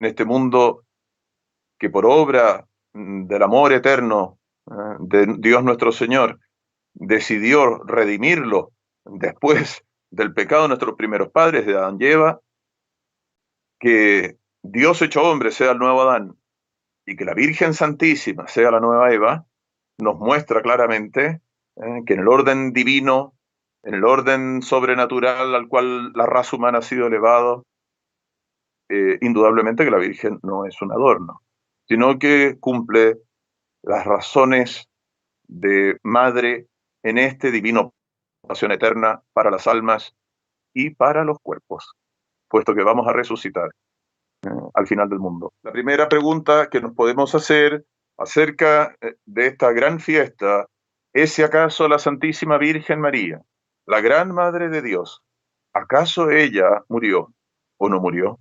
en este mundo que por obra del amor eterno de Dios nuestro Señor decidió redimirlo después del pecado de nuestros primeros padres, de Adán y Eva, que Dios hecho hombre sea el nuevo Adán y que la Virgen Santísima sea la nueva Eva, nos muestra claramente que en el orden divino, en el orden sobrenatural al cual la raza humana ha sido elevado, indudablemente que la Virgen no es un adorno, sino que cumple las razones de madre en este divino pasión eterna para las almas y para los cuerpos, puesto que vamos a resucitar al final del mundo. La primera pregunta que nos podemos hacer acerca de esta gran fiesta es si acaso la Santísima Virgen María, la gran Madre de Dios, ¿acaso ella murió o no murió?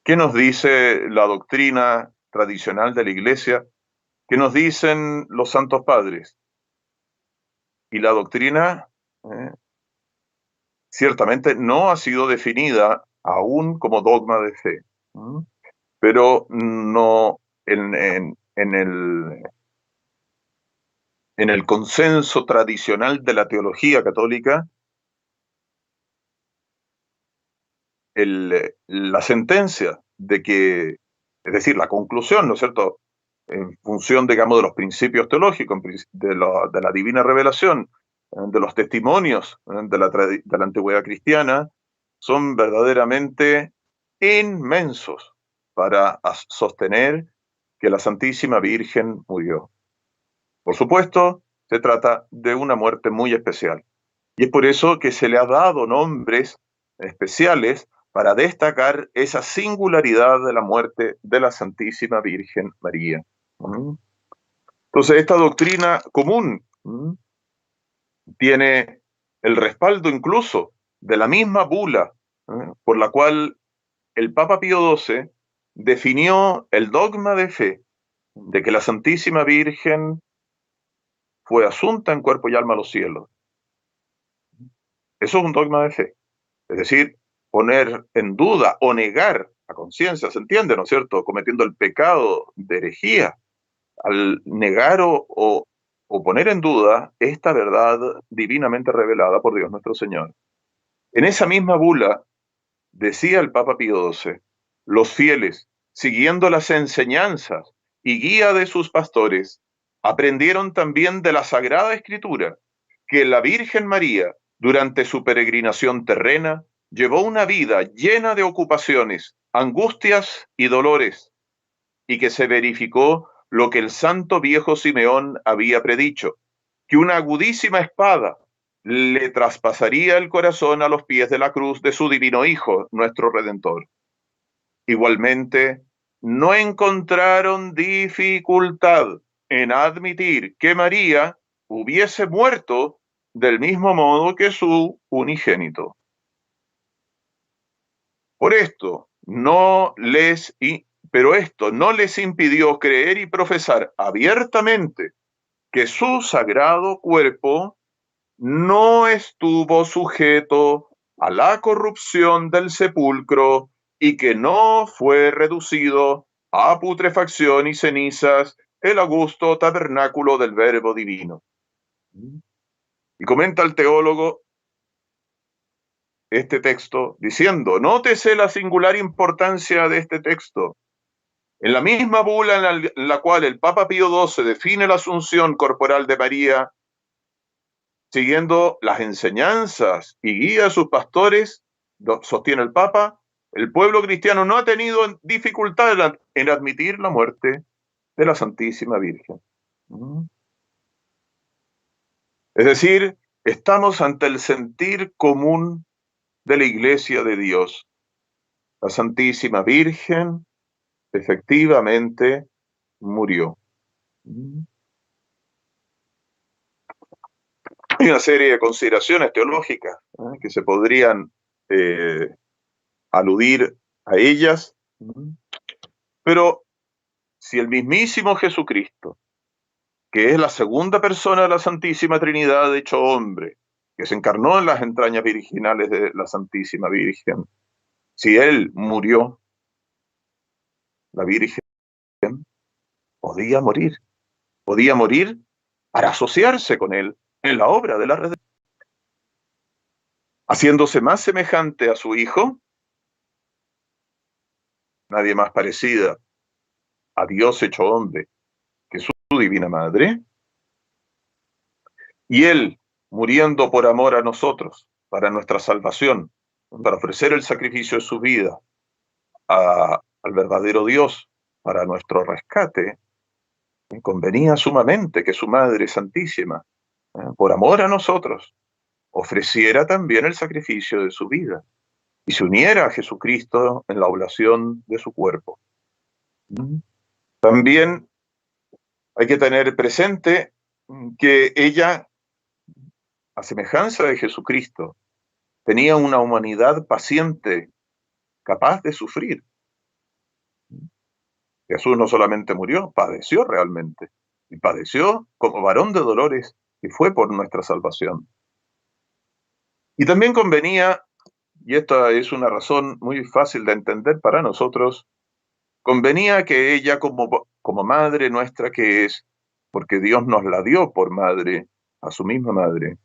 ¿Qué nos dice la doctrina tradicional de la Iglesia? ¿Qué nos dicen los santos padres? Y la doctrina ciertamente no ha sido definida aún como dogma de fe, pero no en el consenso tradicional de la teología católica, la sentencia de que, es decir, la conclusión, ¿no es cierto?, en función, digamos, de los principios teológicos, de la divina revelación, de los testimonios de la antigüedad cristiana, son verdaderamente inmensos para sostener que la Santísima Virgen murió. Por supuesto, se trata de una muerte muy especial. Y es por eso que se le ha dado nombres especiales para destacar esa singularidad de la muerte de la Santísima Virgen María. Entonces, esta doctrina común tiene el respaldo incluso de la misma bula por la cual el Papa Pío XII definió el dogma de fe de que la Santísima Virgen fue asunta en cuerpo y alma a los cielos. Eso es un dogma de fe. Es decir, poner en duda o negar a conciencia, ¿se entiende, no es cierto? Cometiendo el pecado de herejía, al negar o poner en duda esta verdad divinamente revelada por Dios nuestro Señor. En esa misma bula, decía el Papa Pío XII, los fieles, siguiendo las enseñanzas y guía de sus pastores, aprendieron también de la Sagrada Escritura que la Virgen María, durante su peregrinación terrena, llevó una vida llena de ocupaciones, angustias y dolores, y que se verificó lo que el santo viejo Simeón había predicho, que una agudísima espada le traspasaría el corazón a los pies de la cruz de su divino Hijo, nuestro Redentor. Igualmente, no encontraron dificultad en admitir que María hubiese muerto del mismo modo que su unigénito. Por esto, pero esto no les impidió creer y profesar abiertamente que su sagrado cuerpo no estuvo sujeto a la corrupción del sepulcro y que no fue reducido a putrefacción y cenizas el augusto tabernáculo del Verbo divino. Y comenta el teólogo este texto diciendo, nótese la singular importancia de este texto. En la misma bula en la cual el Papa Pío XII define la asunción corporal de María, siguiendo las enseñanzas y guía a sus pastores, sostiene el Papa, el pueblo cristiano no ha tenido dificultad en admitir la muerte de la Santísima Virgen. Es decir, estamos ante el sentir común de la Iglesia de Dios. La Santísima Virgen efectivamente murió. Hay una serie de consideraciones teológicas que se podrían aludir a ellas, pero si el mismísimo Jesucristo, que es la segunda persona de la Santísima Trinidad hecho hombre, que se encarnó en las entrañas virginales de la Santísima Virgen, si Él murió, la Virgen podía morir para asociarse con él en la obra de la redención, haciéndose más semejante a su Hijo, nadie más parecida a Dios hecho hombre que su divina Madre, y Él muriendo por amor a nosotros, para nuestra salvación, para ofrecer el sacrificio de su vida al verdadero Dios para nuestro rescate, convenía sumamente que su Madre Santísima, por amor a nosotros, ofreciera también el sacrificio de su vida y se uniera a Jesucristo en la oblación de su cuerpo. También hay que tener presente que ella, a semejanza de Jesucristo, tenía una humanidad paciente, capaz de sufrir. Jesús no solamente murió, padeció realmente. Y padeció como varón de dolores y fue por nuestra salvación. Y también convenía, y esta es una razón muy fácil de entender para nosotros, convenía que ella como madre nuestra que es, porque Dios nos la dio por madre, a su misma madre,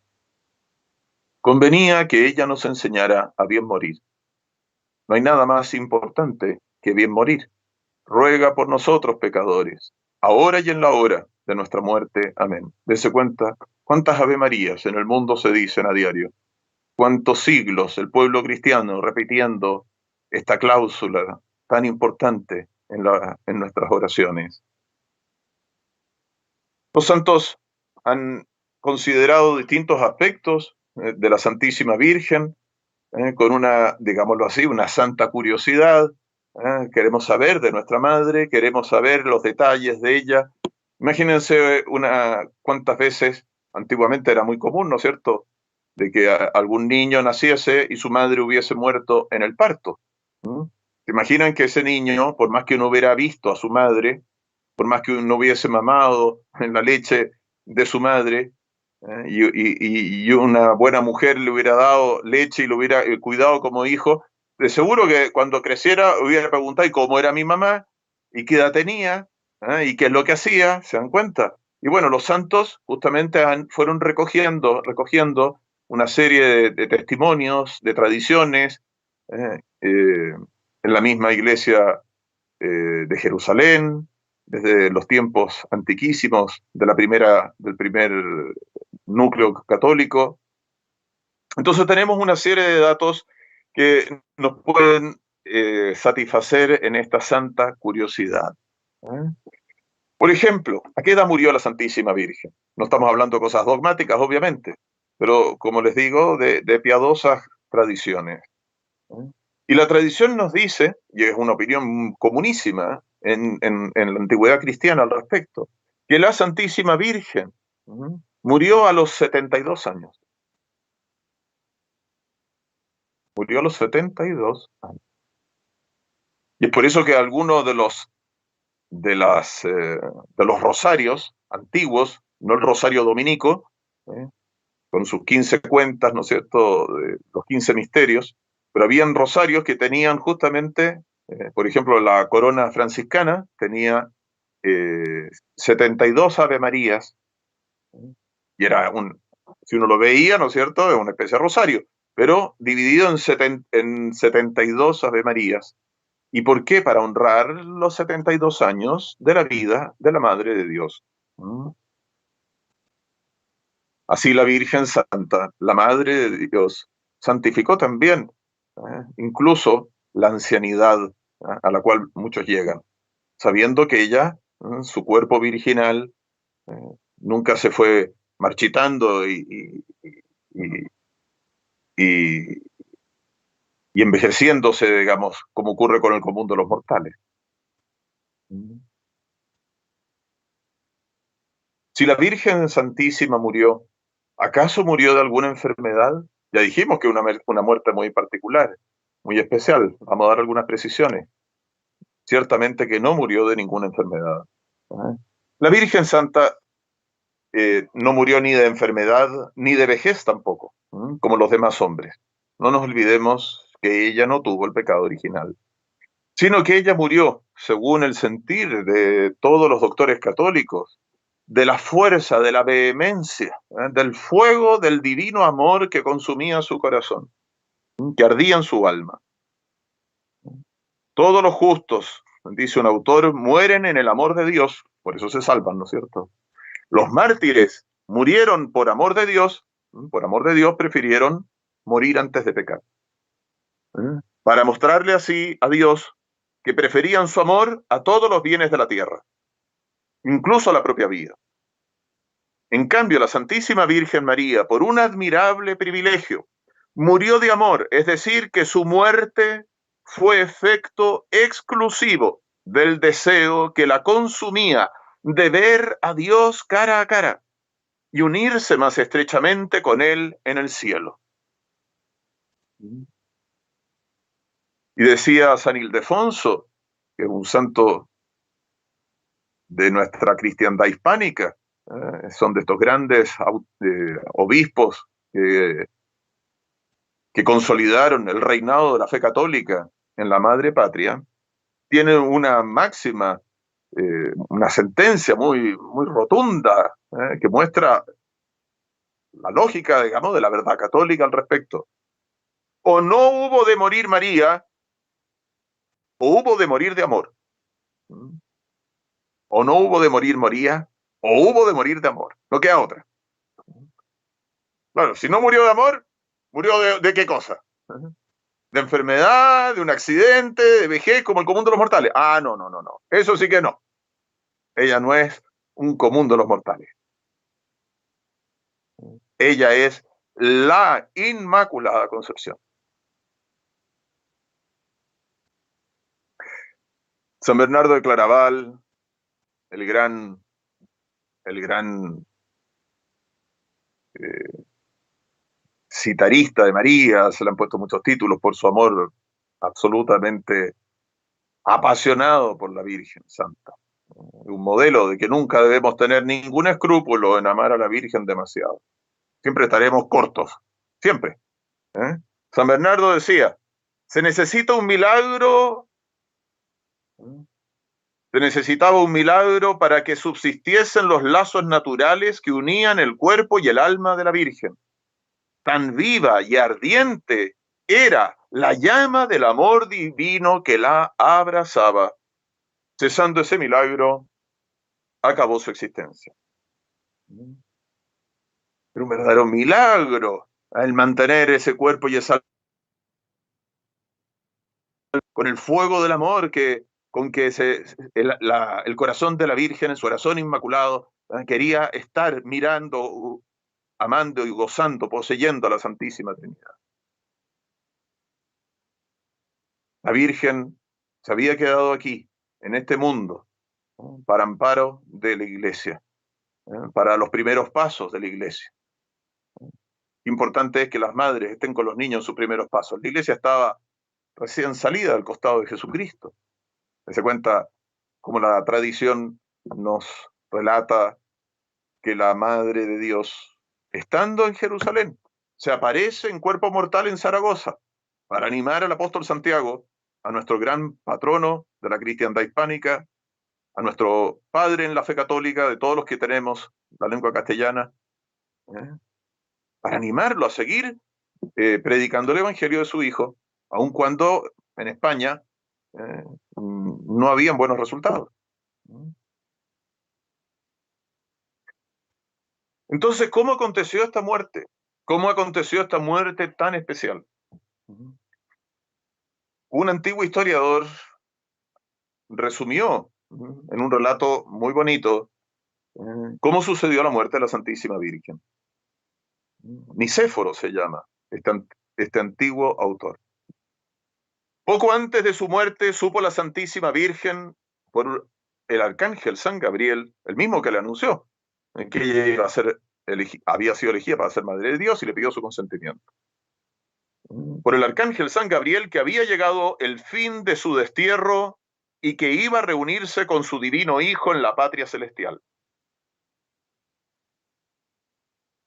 convenía que ella nos enseñara a bien morir. No hay nada más importante que bien morir. Ruega por nosotros pecadores, ahora y en la hora de nuestra muerte. Amén. Dese cuenta cuántas Ave Marías en el mundo se dicen a diario, cuántos siglos el pueblo cristiano repitiendo esta cláusula tan importante en nuestras oraciones. Los santos han considerado distintos aspectos de la Santísima Virgen, con una, digámoslo así, una santa curiosidad. Queremos saber de nuestra madre, queremos saber los detalles de ella. Imagínense cuántas veces, antiguamente era muy común, ¿no es cierto?, de que algún niño naciese y su madre hubiese muerto en el parto. ¿Se imaginan que ese niño, por más que uno hubiera visto a su madre, por más que uno hubiese mamado en la leche de su madre, y una buena mujer le hubiera dado leche y lo hubiera cuidado como hijo, de seguro que cuando creciera hubiera preguntado ¿y cómo era mi mamá? ¿Y qué edad tenía? ¿Y qué es lo que hacía? ¿Se dan cuenta? Y bueno, los santos justamente fueron recogiendo una serie de testimonios, de tradiciones, en la misma iglesia de Jerusalén, desde los tiempos antiquísimos del primer núcleo católico. Entonces tenemos una serie de datos que nos pueden satisfacer en esta santa curiosidad. Por ejemplo, ¿a qué edad murió la Santísima Virgen? No estamos hablando de cosas dogmáticas, obviamente, pero como les digo, de piadosas tradiciones. Y la tradición nos dice, y es una opinión comunísima en la antigüedad cristiana al respecto, que la Santísima Virgen murió a los 72 años. Murió a los 72 años. Y es por eso que algunos de los rosarios antiguos, no el rosario dominico, con sus 15 cuentas, ¿no es cierto?, de los 15 misterios, pero habían rosarios que tenían justamente, por ejemplo, la corona franciscana tenía 72 Ave Marías, y si uno lo veía, ¿no es cierto?, es una especie de rosario, pero dividido en 72 Ave Marías. ¿Y por qué? Para honrar los 72 años de la vida de la Madre de Dios. Así la Virgen Santa, la Madre de Dios, santificó también incluso la ancianidad a la cual muchos llegan, sabiendo que ella, su cuerpo virginal, eh, nunca se fue marchitando y- y- y envejeciéndose, digamos, como ocurre con el común de los mortales. Si la Virgen Santísima murió, ¿acaso murió de alguna enfermedad? Ya dijimos que una muerte muy particular, muy especial. Vamos a dar algunas precisiones. Ciertamente que no murió de ninguna enfermedad. La Virgen Santa no murió ni de enfermedad ni de vejez tampoco, como los demás hombres. No nos olvidemos que ella no tuvo el pecado original, sino que ella murió según el sentir de todos los doctores católicos, de la fuerza, de la vehemencia, del fuego del divino amor que consumía su corazón, que ardía en su alma. Todos los justos, dice un autor, mueren en el amor de Dios, por eso se salvan, ¿no es cierto? Los mártires murieron por amor de Dios prefirieron morir antes de pecar. Para mostrarle así a Dios que preferían su amor a todos los bienes de la tierra, incluso a la propia vida. En cambio, la Santísima Virgen María, por un admirable privilegio, murió de amor, es decir, que su muerte fue efecto exclusivo del deseo que la consumía de ver a Dios cara a cara y unirse más estrechamente con Él en el cielo. Y decía San Ildefonso, que es un santo de nuestra cristiandad hispánica, son de estos grandes obispos que consolidaron el reinado de la fe católica en la madre patria, tiene una máxima, una sentencia muy, muy rotunda, que muestra la lógica, digamos, de la verdad católica al respecto. O no hubo de morir María, o hubo de morir de amor. O no hubo de morir María, o hubo de morir de amor. No queda otra. Claro, si no murió de amor, ¿murió de qué cosa? ¿De enfermedad, de un accidente, de vejez, como el común de los mortales? Ah, no, no, no, no. Eso sí que no. Ella no es un común de los mortales. Ella es la Inmaculada Concepción. San Bernardo de Claraval, el gran citarista de María, se le han puesto muchos títulos por su amor absolutamente apasionado por la Virgen Santa. Un modelo de que nunca debemos tener ningún escrúpulo en amar a la Virgen demasiado. Siempre estaremos cortos, siempre. San Bernardo decía, se necesita un milagro, se necesitaba un milagro para que subsistiesen los lazos naturales que unían el cuerpo y el alma de la Virgen. Tan viva y ardiente era la llama del amor divino que la abrazaba. Cesando ese milagro, acabó su existencia. Era un verdadero milagro el mantener ese cuerpo y esa con el fuego del amor con que el corazón de la Virgen, en su corazón inmaculado, quería estar mirando, amando y gozando, poseyendo a la Santísima Trinidad. La Virgen se había quedado aquí, en este mundo, para amparo de la Iglesia, para los primeros pasos de la Iglesia. Importante es que las madres estén con los niños en sus primeros pasos. La Iglesia estaba recién salida del costado de Jesucristo. Se cuenta como la tradición nos relata que la Madre de Dios, estando en Jerusalén, se aparece en cuerpo mortal en Zaragoza para animar al apóstol Santiago, a nuestro gran patrono de la cristiandad hispánica, a nuestro padre en la fe católica, de todos los que tenemos la lengua castellana, para animarlo a seguir predicando el evangelio de su hijo, aun cuando en España no habían buenos resultados. Entonces, ¿cómo aconteció esta muerte? ¿Cómo aconteció esta muerte tan especial? Un antiguo historiador resumió en un relato muy bonito cómo sucedió la muerte de la Santísima Virgen. Nicéforo se llama este antiguo autor. Poco antes de su muerte supo la Santísima Virgen por el arcángel San Gabriel, el mismo que le anunció, que ella iba a ser había sido elegida para ser Madre de Dios y le pidió su consentimiento. Por el arcángel San Gabriel que había llegado el fin de su destierro y que iba a reunirse con su divino Hijo en la patria celestial.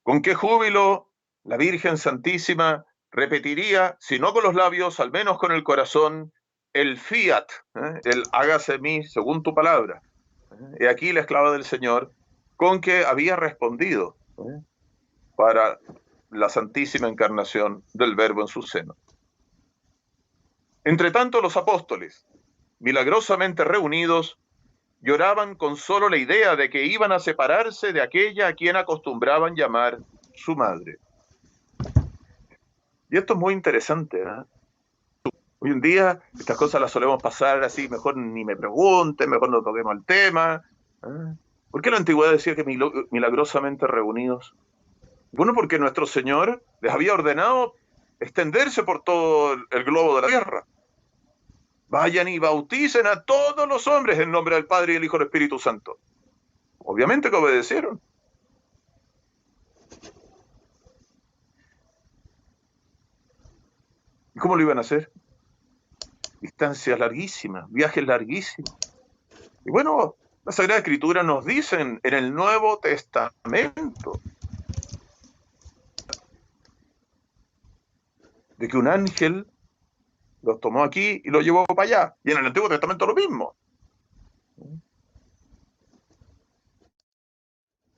Con qué júbilo la Virgen Santísima repetiría, si no con los labios, al menos con el corazón, el fiat, el hágase en mí según tu palabra. He aquí la esclava del Señor, con que había respondido para la santísima encarnación del Verbo en su seno. Entre tanto, los apóstoles, milagrosamente reunidos, lloraban con solo la idea de que iban a separarse de aquella a quien acostumbraban llamar su madre. Y esto es muy interesante, Hoy en día estas cosas las solemos pasar así, mejor ni me pregunten, mejor no toquemos el tema. ¿Por qué la antigüedad decía que milagrosamente reunidos? Bueno, porque nuestro Señor les había ordenado extenderse por todo el globo de la tierra. Vayan y bauticen a todos los hombres en nombre del Padre y del Hijo y del Espíritu Santo. Obviamente que obedecieron. ¿Y cómo lo iban a hacer? Distancias larguísimas, viajes larguísimos. Y bueno, la Sagrada Escritura nos dice en el Nuevo Testamento de que un ángel los tomó aquí y los llevó para allá. Y en el Antiguo Testamento lo mismo.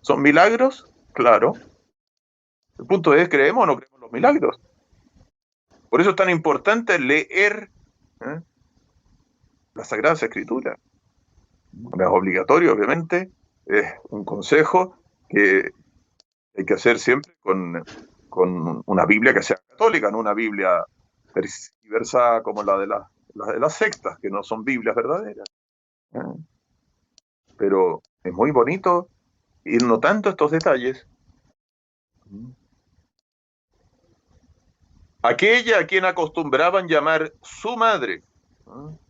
¿Son milagros? Claro. El punto es, ¿creemos o no creemos los milagros? Por eso es tan importante leer las Sagradas Escrituras. No es obligatorio, obviamente, es un consejo que hay que hacer siempre con una Biblia que sea católica, no una Biblia tergiversada como la de las sectas, que no son Biblias verdaderas. Pero es muy bonito ir notando estos detalles. Aquella a quien acostumbraban llamar su madre,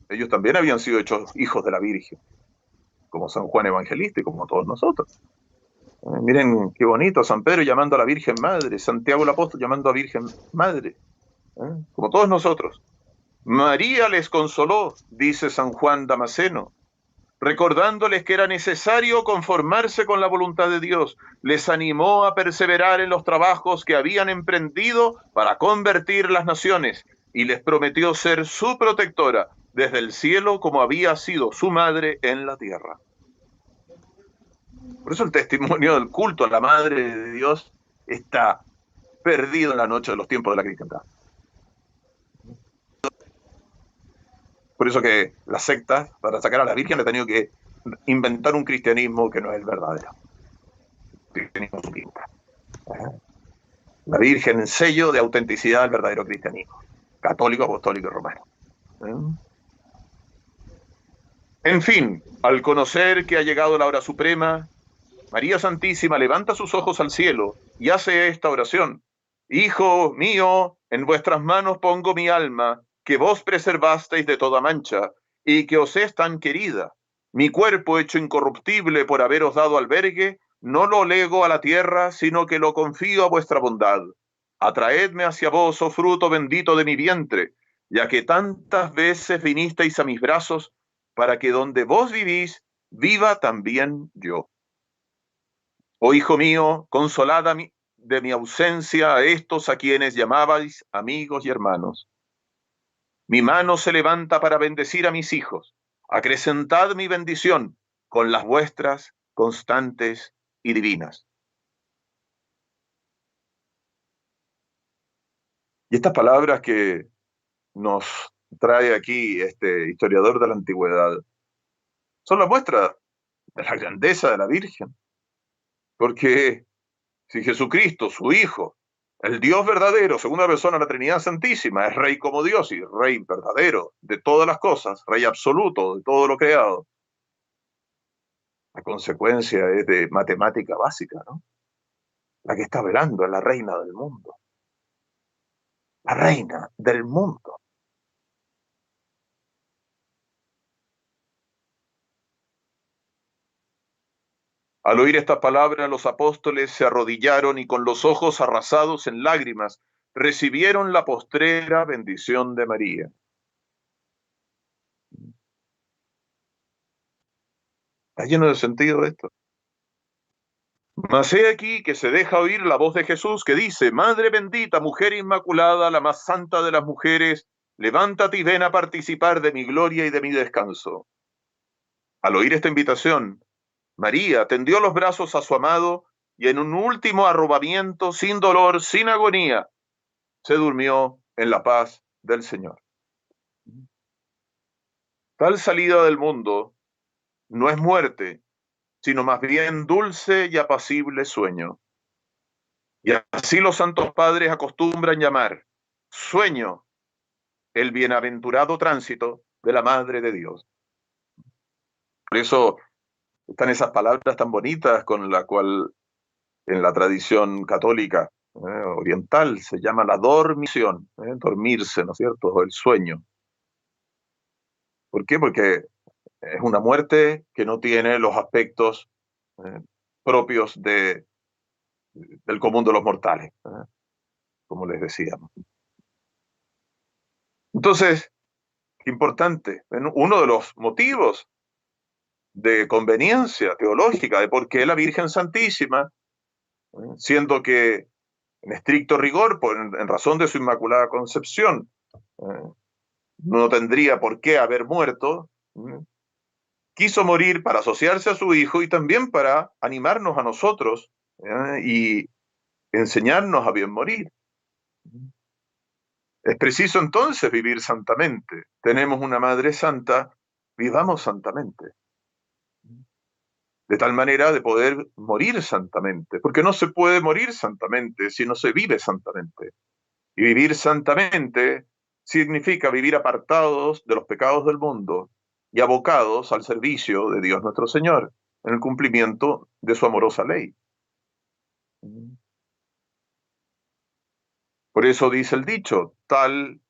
ellos también habían sido hechos hijos de la Virgen, como San Juan Evangelista y como todos nosotros. Miren qué bonito, San Pedro llamando a la Virgen Madre, Santiago el Apóstol llamando a Virgen Madre, como todos nosotros. María les consoló, dice San Juan Damasceno, recordándoles que era necesario conformarse con la voluntad de Dios. Les animó a perseverar en los trabajos que habían emprendido para convertir las naciones y les prometió ser su protectora desde el cielo como había sido su madre en la tierra. Por eso el testimonio del culto a la Madre de Dios está perdido en la noche de los tiempos de la cristiandad. Por eso que las sectas, para sacar a la Virgen, han tenido que inventar un cristianismo que no es el verdadero. Cristianismo pinta. La Virgen, sello de autenticidad del verdadero cristianismo. Católico, apostólico y romano. En fin, al conocer que ha llegado la hora suprema, María Santísima levanta sus ojos al cielo y hace esta oración. Hijo mío, en vuestras manos pongo mi alma, que vos preservasteis de toda mancha, y que os es tan querida. Mi cuerpo hecho incorruptible por haberos dado albergue, no lo lego a la tierra, sino que lo confío a vuestra bondad. Atraedme hacia vos, oh fruto bendito de mi vientre, ya que tantas veces vinisteis a mis brazos, para que donde vos vivís, viva también yo. Oh hijo mío, consolad de mi ausencia a estos a quienes llamabais amigos y hermanos. Mi mano se levanta para bendecir a mis hijos. Acrecentad mi bendición con las vuestras constantes y divinas. Y estas palabras que nos trae aquí este historiador de la antigüedad son la muestra de la grandeza de la Virgen. Porque si Jesucristo, su Hijo, el Dios verdadero, segunda persona de la Trinidad Santísima, es Rey como Dios y Rey verdadero de todas las cosas, Rey absoluto de todo lo creado, la consecuencia es de matemática básica, ¿no? La que está velando es la reina del mundo. La reina del mundo. Al oír estas palabras, los apóstoles se arrodillaron y con los ojos arrasados en lágrimas recibieron la postrera bendición de María. Está lleno de sentido esto. Mas he aquí que se deja oír la voz de Jesús que dice, Madre bendita, mujer inmaculada, la más santa de las mujeres, levántate y ven a participar de mi gloria y de mi descanso. Al oír esta invitación, María tendió los brazos a su amado y en un último arrobamiento, sin dolor, sin agonía, se durmió en la paz del Señor. Tal salida del mundo no es muerte, sino más bien dulce y apacible sueño. Y así los santos padres acostumbran llamar sueño el bienaventurado tránsito de la Madre de Dios. Por eso están esas palabras tan bonitas con la cual en la tradición católica oriental se llama la dormición, dormirse, ¿no es cierto? O el sueño. ¿Por qué? Porque es una muerte que no tiene los aspectos eh, propios del común de los mortales, como les decíamos. Entonces, importante, uno de los motivos de conveniencia teológica de por qué la Virgen Santísima, siendo que en estricto rigor, en razón de su Inmaculada Concepción, no tendría por qué haber muerto, quiso morir para asociarse a su Hijo y también para animarnos a nosotros y enseñarnos a bien morir. Es preciso entonces vivir santamente. Tenemos una Madre Santa, vivamos santamente. De tal manera de poder morir santamente, porque no se puede morir santamente si no se vive santamente. Y vivir santamente significa vivir apartados de los pecados del mundo y abocados al servicio de Dios nuestro Señor, en el cumplimiento de su amorosa ley. Por eso dice el dicho, tal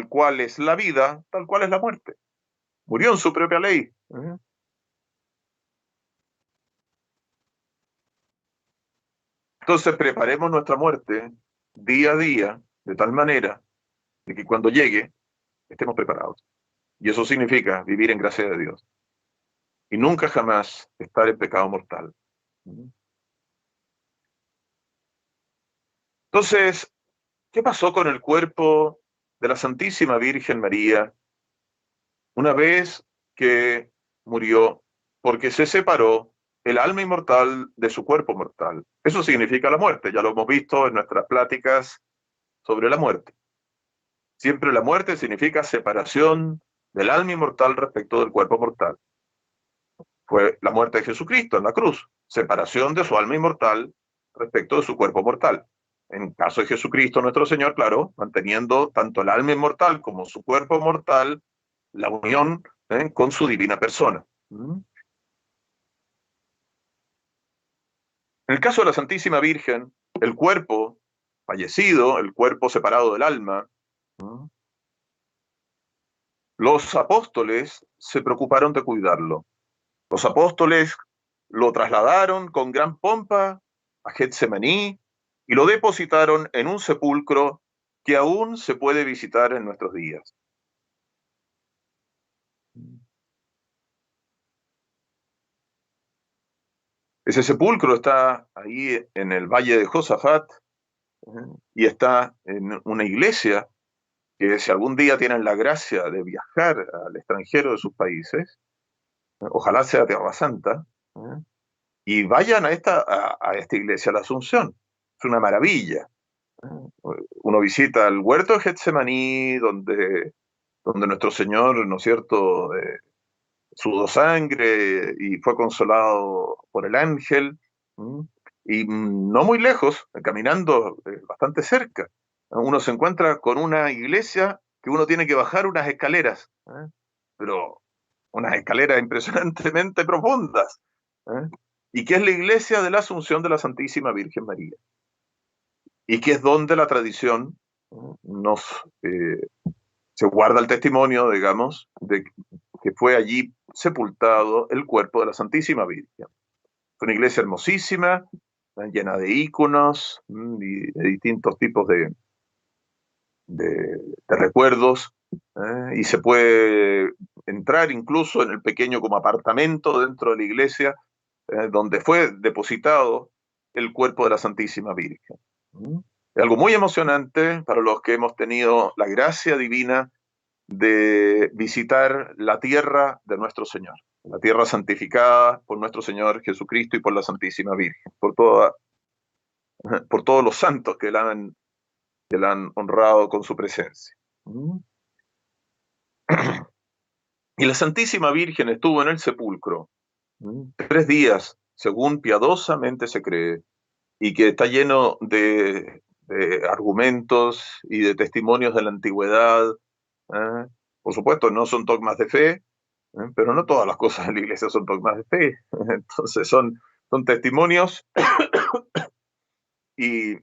cual es la vida, tal cual es la muerte. Murió en su propia ley. Entonces preparemos nuestra muerte día a día, de tal manera de que cuando llegue estemos preparados. Y eso significa vivir en gracia de Dios y nunca jamás estar en pecado mortal. Entonces, ¿qué pasó con el cuerpo de la Santísima Virgen María una vez que murió? Porque se separó el alma inmortal de su cuerpo mortal. Eso significa la muerte, ya lo hemos visto en nuestras pláticas sobre la muerte. Siempre la muerte significa separación del alma inmortal respecto del cuerpo mortal. Fue la muerte de Jesucristo en la cruz, separación de su alma inmortal respecto de su cuerpo mortal. En caso de Jesucristo nuestro Señor, claro, manteniendo tanto el alma inmortal como su cuerpo mortal, la unión con su divina persona. En el caso de la Santísima Virgen, el cuerpo fallecido, el cuerpo separado del alma, los apóstoles se preocuparon de cuidarlo. Los apóstoles lo trasladaron con gran pompa a Getsemaní y lo depositaron en un sepulcro que aún se puede visitar en nuestros días. Ese sepulcro está ahí en el valle de Josafat y está en una iglesia que si algún día tienen la gracia de viajar al extranjero de sus países, ojalá sea Tierra Santa, y vayan a esta iglesia, la Asunción. Es una maravilla. Uno visita el huerto de Getsemaní, donde nuestro Señor, ¿no es cierto?, sudó sangre y fue consolado por el ángel, ¿m? Y no muy lejos, caminando bastante cerca, uno se encuentra con una iglesia que uno tiene que bajar unas escaleras, pero unas escaleras impresionantemente profundas, ¿eh? Y que es la iglesia de la Asunción de la Santísima Virgen María, y que es donde la tradición nos se guarda el testimonio, digamos, de que fue allí sepultado el cuerpo de la Santísima Virgen. Fue una iglesia hermosísima, llena de íconos y de distintos tipos de recuerdos, y se puede entrar incluso en el pequeño como apartamento dentro de la iglesia, donde fue depositado el cuerpo de la Santísima Virgen. Es algo muy emocionante para los que hemos tenido la gracia divina de visitar la tierra de nuestro Señor, la tierra santificada por nuestro Señor Jesucristo y por la Santísima Virgen, por todos los santos que la han honrado con su presencia. ¿Mm? Y la Santísima Virgen estuvo en el sepulcro 3 días, según piadosamente se cree, y que está lleno de argumentos y de testimonios de la antigüedad. ¿Eh? Por supuesto, no son dogmas de fe, pero no todas las cosas en la iglesia son dogmas de fe. Entonces son testimonios y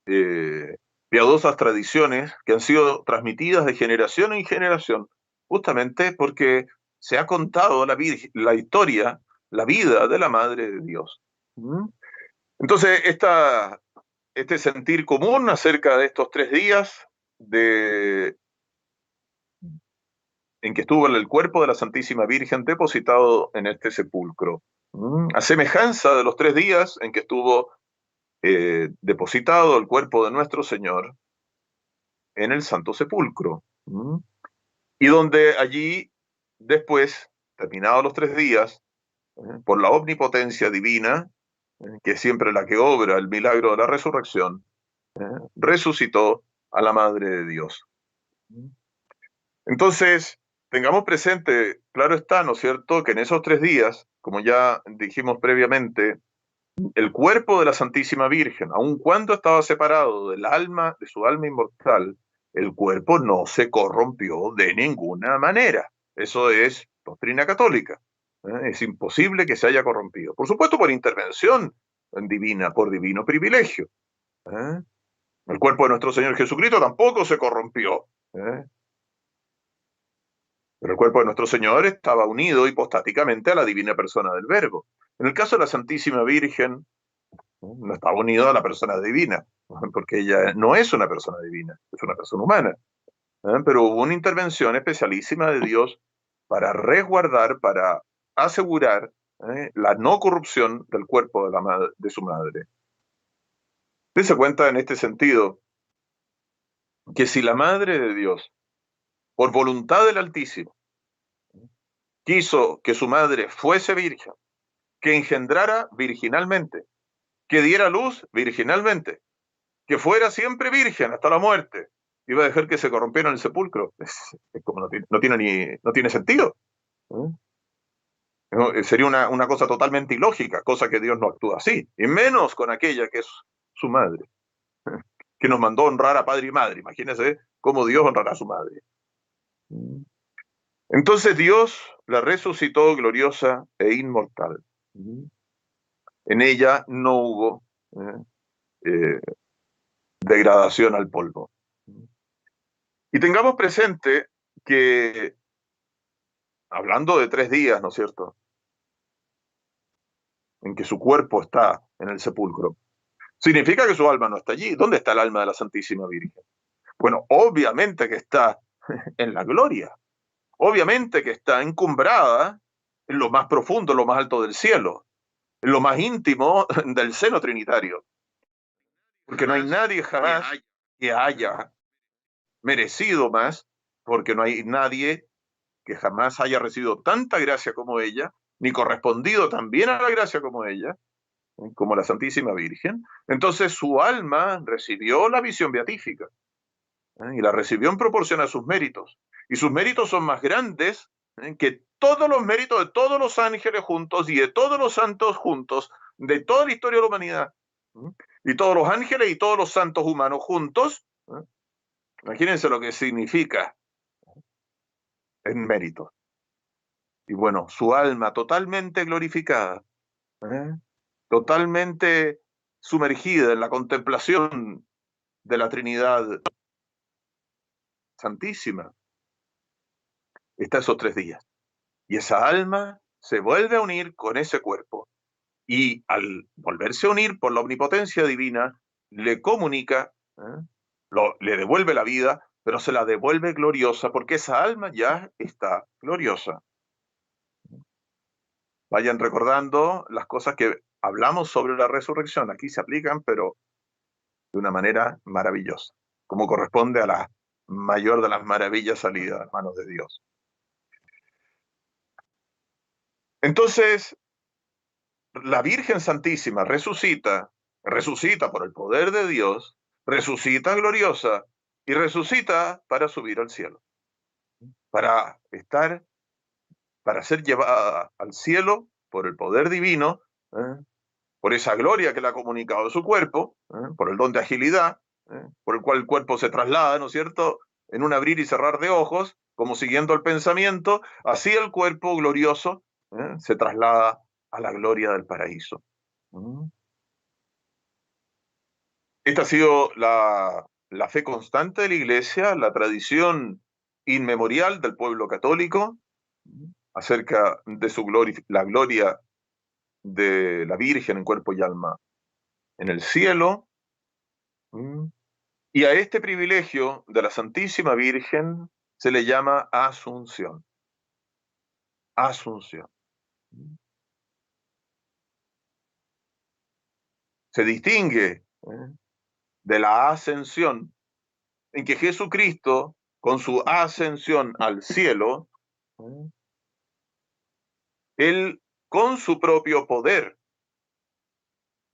eh, piadosas tradiciones que han sido transmitidas de generación en generación, justamente porque se ha contado la historia, la vida de la Madre de Dios. ¿Mm? Entonces, este sentir común acerca de estos 3 días de, en que estuvo el cuerpo de la Santísima Virgen depositado en este sepulcro, a semejanza de los 3 días en que estuvo depositado el cuerpo de nuestro Señor en el Santo Sepulcro, y donde allí después, terminados los 3 días, por la omnipotencia divina, que es siempre la que obra el milagro de la resurrección, resucitó a la Madre de Dios. Entonces, tengamos presente, claro está, ¿no es cierto?, que en esos 3 días, como ya dijimos previamente, el cuerpo de la Santísima Virgen, aun cuando estaba separado del alma, de su alma inmortal, el cuerpo no se corrompió de ninguna manera. Eso es doctrina católica. Es imposible que se haya corrompido. Por supuesto, por intervención divina, por divino privilegio. ¿Eh? El cuerpo de nuestro Señor Jesucristo tampoco se corrompió. ¿Eh? Pero el cuerpo de nuestro Señor estaba unido hipostáticamente a la divina persona del Verbo. En el caso de la Santísima Virgen, no estaba unido a la persona divina, porque ella no es una persona divina, es una persona humana. Pero hubo una intervención especialísima de Dios para resguardar, para asegurar la no corrupción del cuerpo de su madre. Dese cuenta en este sentido que si la Madre de Dios, por voluntad del Altísimo, quiso que su madre fuese virgen, que engendrara virginalmente, que diera luz virginalmente, que fuera siempre virgen hasta la muerte, iba a dejar que se corrompiera en el sepulcro. Es como no tiene sentido. ¿Eh? Sería una cosa totalmente ilógica, cosa que Dios no actúa así, y menos con aquella que es su madre, que nos mandó honrar a padre y madre. Imagínense cómo Dios honrará a su madre. Entonces Dios la resucitó gloriosa e inmortal. En ella no hubo eh, degradación al polvo. Y tengamos presente que, hablando de 3 días, ¿no es cierto?, en que su cuerpo está en el sepulcro, significa que su alma no está allí. ¿Dónde está el alma de la Santísima Virgen? Bueno, obviamente que está en la gloria, obviamente que está encumbrada en lo más profundo, en lo más alto del cielo, en lo más íntimo del seno trinitario, porque no hay nadie jamás que haya merecido más, porque no hay nadie que jamás haya recibido tanta gracia como ella, ni correspondido tan bien a la gracia como ella, como la Santísima Virgen. Entonces su alma recibió la visión beatífica, y la recibió en proporción a sus méritos. Y sus méritos son más grandes que todos los méritos de todos los ángeles juntos y de todos los santos juntos, de toda la historia de la humanidad. Y todos los ángeles y todos los santos humanos juntos. Imagínense lo que significa en mérito. Y bueno, su alma totalmente glorificada, ¿eh? Totalmente sumergida en la contemplación de la Trinidad Santísima, está esos 3 días. Y esa alma se vuelve a unir con ese cuerpo. Y al volverse a unir por la omnipotencia divina, le comunica, le devuelve la vida, pero se la devuelve gloriosa, porque esa alma ya está gloriosa. Vayan recordando las cosas que hablamos sobre la resurrección. Aquí se aplican, pero de una manera maravillosa, como corresponde a la mayor de las maravillas salida a manos de Dios. Entonces, la Virgen Santísima resucita por el poder de Dios, resucita gloriosa y resucita para subir al cielo, para estar, para ser llevada al cielo por el poder divino, ¿eh? Por esa gloria que le ha comunicado su cuerpo, por el don de agilidad, por el cual el cuerpo se traslada, ¿no es cierto?, en un abrir y cerrar de ojos, como siguiendo el pensamiento, así el cuerpo glorioso se traslada a la gloria del paraíso. ¿Mm? Esta ha sido la fe constante de la Iglesia, la tradición inmemorial del pueblo católico acerca de la gloria de la Virgen en cuerpo y alma en el cielo. Y a este privilegio de la Santísima Virgen se le llama Asunción. Asunción. Se distingue de la ascensión, en que Jesucristo, con su ascensión al cielo, él con su propio poder,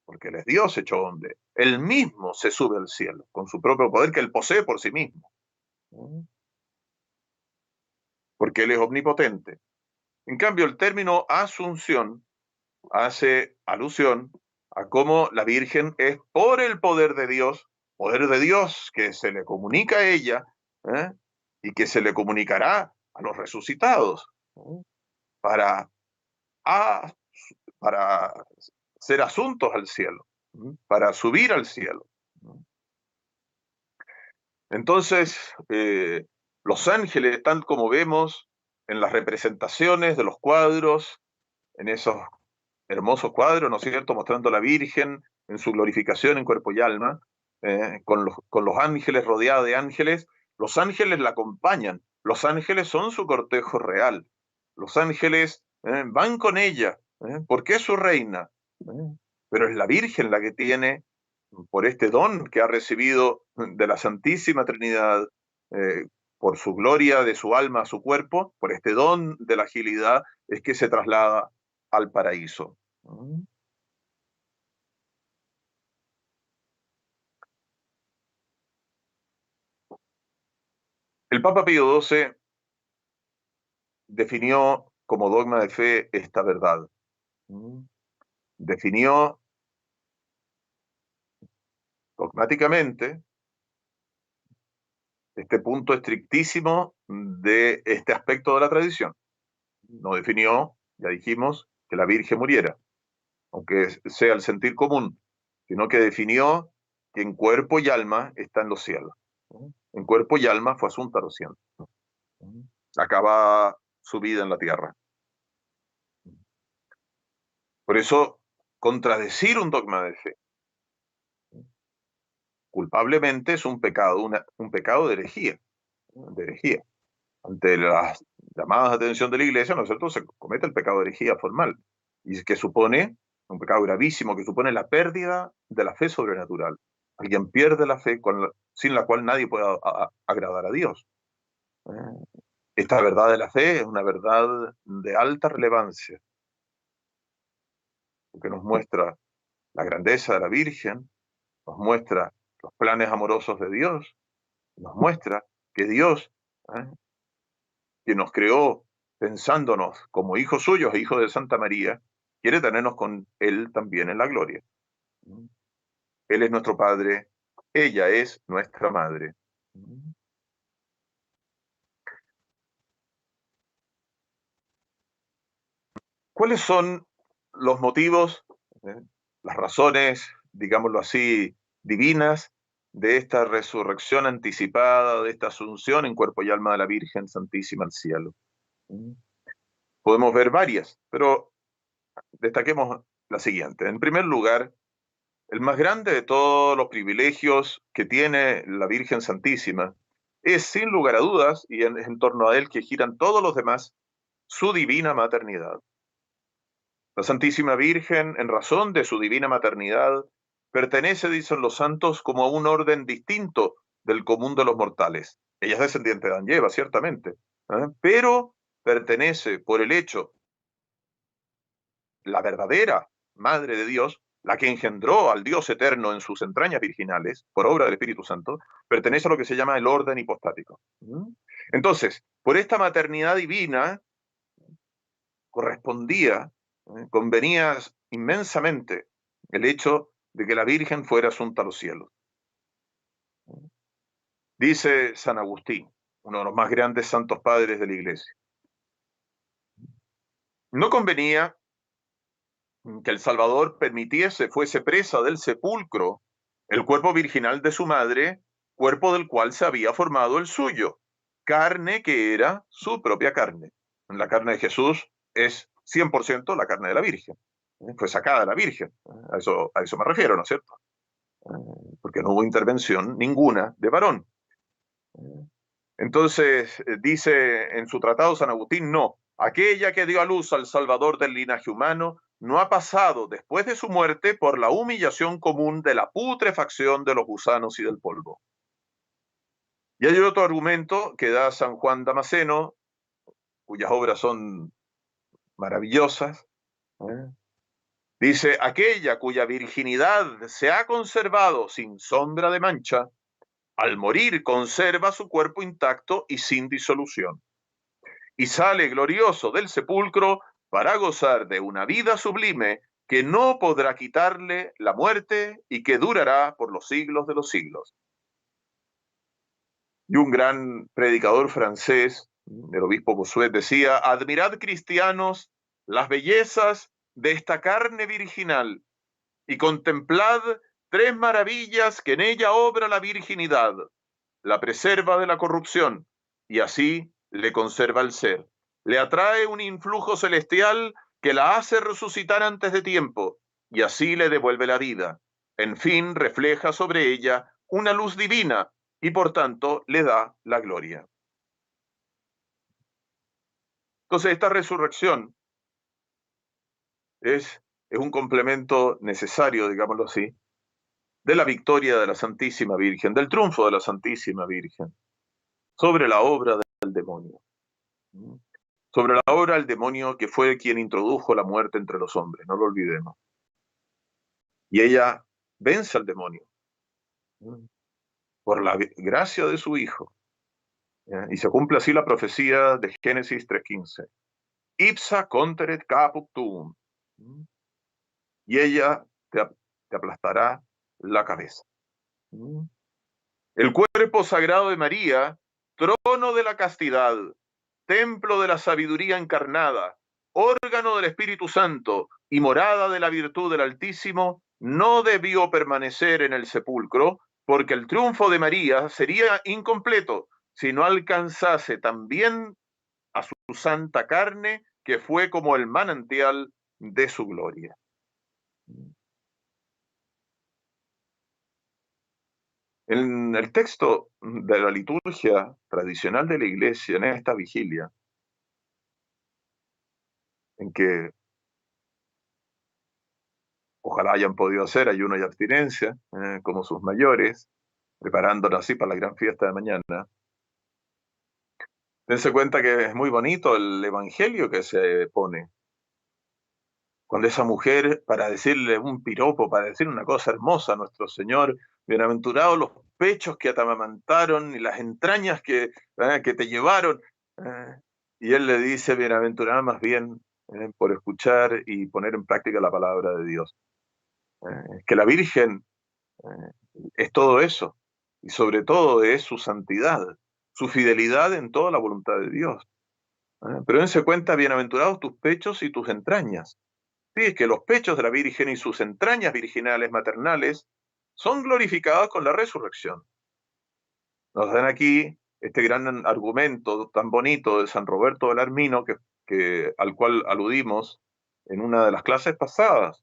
porque él es Dios hecho hombre, él mismo se sube al cielo, con su propio poder que él posee por sí mismo, porque él es omnipotente. En cambio, el término asunción hace alusión a cómo la Virgen es por el poder de Dios que se le comunica a ella y que se le comunicará a los resucitados para, a- para ser asuntos al cielo, para subir al cielo. Entonces, los ángeles, tal como vemos en las representaciones de los cuadros, en esos hermosos cuadros, ¿no es cierto?, mostrando a la Virgen en su glorificación en cuerpo y alma, con los ángeles, rodeada de ángeles. Los ángeles la acompañan, los ángeles son su cortejo real, los ángeles van con ella, porque es su reina, pero es la Virgen la que tiene, por este don que ha recibido de la Santísima Trinidad, por su gloria de su alma a su cuerpo, por este don de la agilidad, es que se traslada al paraíso. El Papa Pío XII definió como dogma de fe esta verdad. Definió dogmáticamente este punto estrictísimo de este aspecto de la tradición. No definió, ya dijimos, que la Virgen muriera, aunque sea el sentir común, sino que definió que en cuerpo y alma está en los cielos. En cuerpo y alma fue asunta a los cielos. Acaba su vida en la tierra. Por eso, contradecir un dogma de fe culpablemente es un pecado, un pecado de herejía, de herejía. Ante las llamadas de atención de la Iglesia, nosotros se comete el pecado de herejía formal, y que supone un pecado gravísimo, que supone la pérdida de la fe sobrenatural. Alguien pierde la fe sin la cual nadie puede agradar a Dios. Esta verdad de la fe es una verdad de alta relevancia, porque nos muestra la grandeza de la Virgen, nos muestra los planes amorosos de Dios, nos muestra que Dios, ¿eh? que nos creó pensándonos como hijos suyos e hijos de Santa María, quiere tenernos con Él también en la gloria. Él es nuestro Padre, ella es nuestra Madre. ¿Cuáles son los motivos, eh, las razones, digámoslo así, divinas de esta resurrección anticipada, de esta asunción en cuerpo y alma de la Virgen Santísima al cielo? Podemos ver varias, pero destaquemos la siguiente. En primer lugar, el más grande de todos los privilegios que tiene la Virgen Santísima es, sin lugar a dudas, y en torno a él que giran todos los demás, su divina maternidad. La Santísima Virgen, en razón de su divina maternidad, pertenece, dicen los santos, como a un orden distinto del común de los mortales. Ella es descendiente de Adán y Eva, ciertamente, pero pertenece por el hecho, la verdadera Madre de Dios, la que engendró al Dios eterno en sus entrañas virginales, por obra del Espíritu Santo, pertenece a lo que se llama el orden hipostático. Entonces, por esta maternidad divina, correspondía, convenía inmensamente el hecho de que la Virgen fuera asunta a los cielos. Dice San Agustín, uno de los más grandes santos padres de la Iglesia, no convenía que el Salvador permitiese fuese presa del sepulcro el cuerpo virginal de su madre, cuerpo del cual se había formado el suyo, carne que era su propia carne. La carne de Jesús es 100% la carne de la Virgen. Fue sacada de la Virgen. A eso me refiero, ¿no es cierto? Porque no hubo intervención ninguna de varón. Entonces, dice en su tratado San Agustín, no, aquella que dio a luz al Salvador del linaje humano no ha pasado después de su muerte por la humillación común de la putrefacción de los gusanos y del polvo. Y hay otro argumento que da San Juan Damasceno, cuyas obras son maravillosas. Dice, aquella cuya virginidad se ha conservado sin sombra de mancha, al morir conserva su cuerpo intacto y sin disolución, y sale glorioso del sepulcro para gozar de una vida sublime que no podrá quitarle la muerte y que durará por los siglos de los siglos. Y un gran predicador francés, el obispo Bossuet, decía, admirad, cristianos, las bellezas de esta carne virginal y contemplad tres maravillas que en ella obra la virginidad, la preserva de la corrupción y así le conserva el ser. Le atrae un influjo celestial que la hace resucitar antes de tiempo y así le devuelve la vida. En fin, refleja sobre ella una luz divina y por tanto le da la gloria. Entonces esta resurrección es un complemento necesario, digámoslo así, de la victoria de la Santísima Virgen, del triunfo de la Santísima Virgen sobre la obra del demonio. Sobre la obra del demonio que fue quien introdujo la muerte entre los hombres, no lo olvidemos. Y ella vence al demonio por la gracia de su Hijo. Y se cumple así la profecía de Génesis 3:15. Ipsa conteret caput tuum. Y ella te aplastará la cabeza. El cuerpo sagrado de María, trono de la castidad, templo de la sabiduría encarnada, órgano del Espíritu Santo y morada de la virtud del Altísimo, no debió permanecer en el sepulcro, porque el triunfo de María sería incompleto si no alcanzase también a su santa carne, que fue como el manantial de su gloria. En el texto de la liturgia tradicional de la Iglesia, en esta vigilia, en que ojalá hayan podido hacer ayuno y abstinencia, como sus mayores, preparándonos así para la gran fiesta de mañana. Dense cuenta que es muy bonito el evangelio que se pone. Cuando esa mujer, para decirle un piropo, para decir una cosa hermosa a nuestro Señor, bienaventurados los pechos que te amamantaron y las entrañas que te llevaron. Y él le dice, bienaventurada más bien por escuchar y poner en práctica la palabra de Dios. Que la Virgen es todo eso, y sobre todo es su santidad, su fidelidad en toda la voluntad de Dios. Pero dense cuenta, bienaventurados tus pechos y tus entrañas. Sí, es que los pechos de la Virgen y sus entrañas virginales maternales son glorificados con la resurrección. Nos dan aquí este gran argumento tan bonito de San Roberto Belarmino, al cual aludimos en una de las clases pasadas.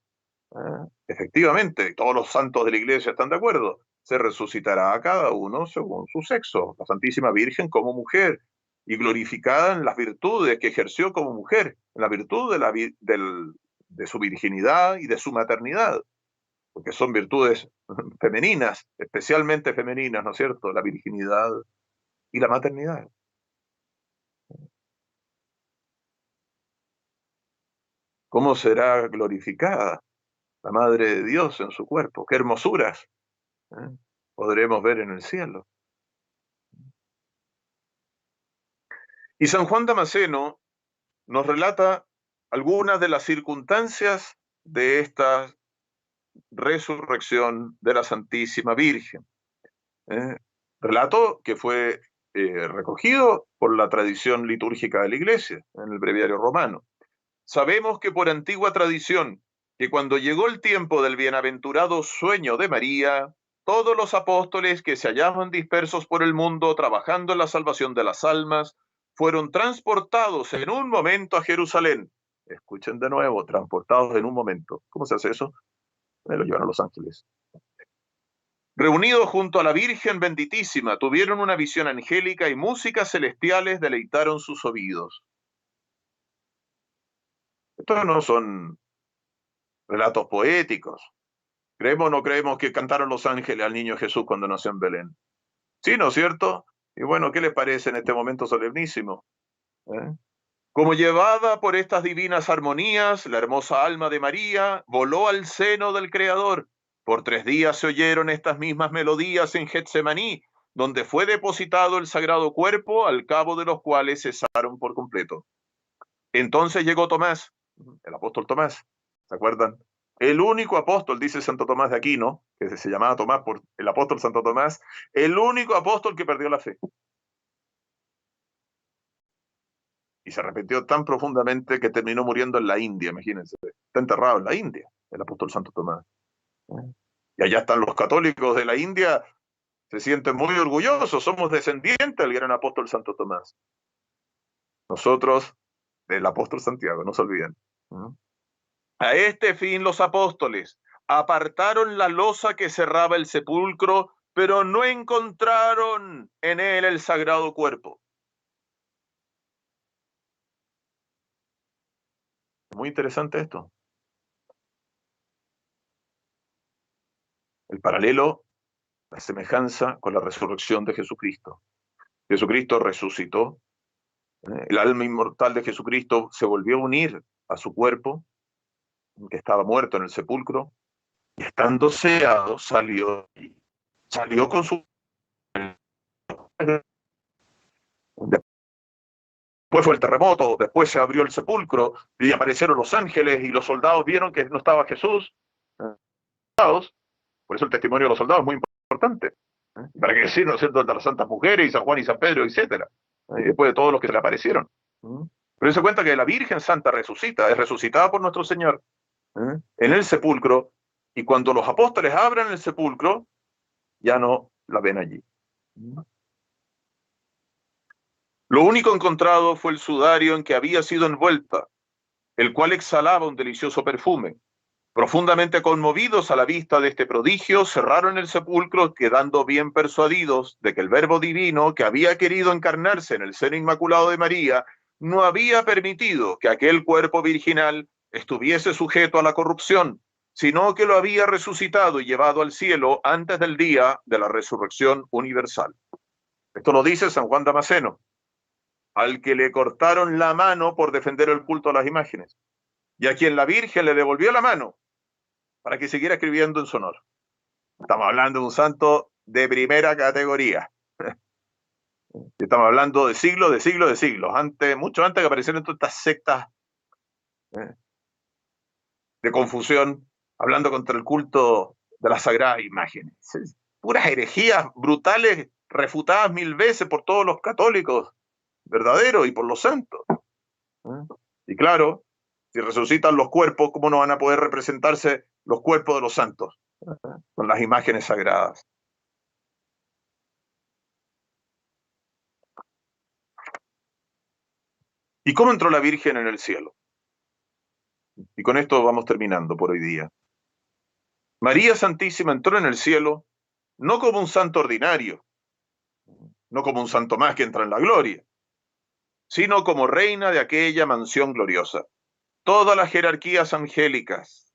Efectivamente, todos los santos de la Iglesia están de acuerdo. Se resucitará a cada uno según su sexo. La Santísima Virgen como mujer y glorificada en las virtudes que ejerció como mujer, en la virtud de su virginidad y de su maternidad. porque son virtudes femeninas, especialmente femeninas, ¿no es cierto? La virginidad y la maternidad. ¿Cómo será glorificada la Madre de Dios en su cuerpo? ¡Qué hermosuras! ¿Eh? Podremos ver en el cielo. Y San Juan Damasceno nos relata algunas de las circunstancias de esta resurrección de la Santísima Virgen. ¿Eh? Relato que fue recogido por la tradición litúrgica de la Iglesia en el breviario romano. Sabemos que por antigua tradición, que cuando llegó el tiempo del bienaventurado sueño de María, todos los apóstoles que se hallaban dispersos por el mundo trabajando en la salvación de las almas, fueron transportados en un momento a Jerusalén. Escuchen de nuevo, transportados en un momento. ¿Cómo se hace eso? Me lo llevan a Los Ángeles. Reunidos junto a la Virgen benditísima, tuvieron una visión angélica y músicas celestiales deleitaron sus oídos. Estos no son relatos poéticos. ¿Creemos o no creemos que cantaron los ángeles al niño Jesús cuando nació en Belén? Sí, ¿no es cierto? Y bueno, ¿qué les parece en este momento solemnísimo? ¿Eh? Como llevada por estas divinas armonías, la hermosa alma de María voló al seno del Creador. Por 3 días se oyeron estas mismas melodías en Getsemaní, donde fue depositado el sagrado cuerpo, al cabo de los cuales cesaron por completo. Entonces llegó Tomás, el apóstol Tomás, ¿se acuerdan? El único apóstol, dice Santo Tomás de Aquino, que se llamaba Tomás por el apóstol Santo Tomás, el único apóstol que perdió la fe. Y se arrepintió tan profundamente que terminó muriendo en la India, imagínense. Está enterrado en la India, el apóstol Santo Tomás. Y allá están los católicos de la India, se sienten muy orgullosos, somos descendientes del gran apóstol Santo Tomás. Nosotros, del apóstol Santiago, no se olviden. A este fin los apóstoles apartaron la losa que cerraba el sepulcro, pero no encontraron en él el sagrado cuerpo. Muy interesante esto. El paralelo, la semejanza con la resurrección de Jesucristo. Jesucristo resucitó. El alma inmortal de Jesucristo se volvió a unir a su cuerpo, que estaba muerto en el sepulcro, y estando sellado salió con su... Después fue el terremoto, después se abrió el sepulcro y aparecieron los ángeles y los soldados vieron que no estaba Jesús. Por eso el testimonio de los soldados es muy importante. ¿Para qué decir, no es cierto, de las santas mujeres y San Juan y San Pedro, etcétera? Y después de todos los que se le aparecieron. Pero se cuenta que la Virgen Santa resucita, es resucitada por nuestro Señor en el sepulcro, y cuando los apóstoles abran el sepulcro, ya no la ven allí. Lo único encontrado fue el sudario en que había sido envuelta, el cual exhalaba un delicioso perfume. Profundamente conmovidos a la vista de este prodigio, cerraron el sepulcro, quedando bien persuadidos de que el Verbo Divino, que había querido encarnarse en el seno inmaculado de María, no había permitido que aquel cuerpo virginal estuviese sujeto a la corrupción, sino que lo había resucitado y llevado al cielo antes del día de la resurrección universal. Esto lo dice San Juan Damasceno, al que le cortaron la mano por defender el culto a las imágenes, y a quien la Virgen le devolvió la mano para que siguiera escribiendo en su honor. Estamos hablando de un santo de primera categoría. Estamos hablando de siglos, de siglos, de siglos, mucho antes que aparecieran todas estas sectas de confusión, hablando contra el culto de las sagradas imágenes. Puras herejías brutales, refutadas 1000 veces por todos los católicos verdaderos y por los santos. Y claro, si resucitan los cuerpos, ¿cómo no van a poder representarse los cuerpos de los santos? Con las imágenes sagradas. ¿Y cómo entró la Virgen en el cielo? Y con esto vamos terminando por hoy día. María Santísima entró en el cielo no como un santo ordinario, no como un santo más que entra en la gloria, sino como reina de aquella mansión gloriosa. Todas las jerarquías angélicas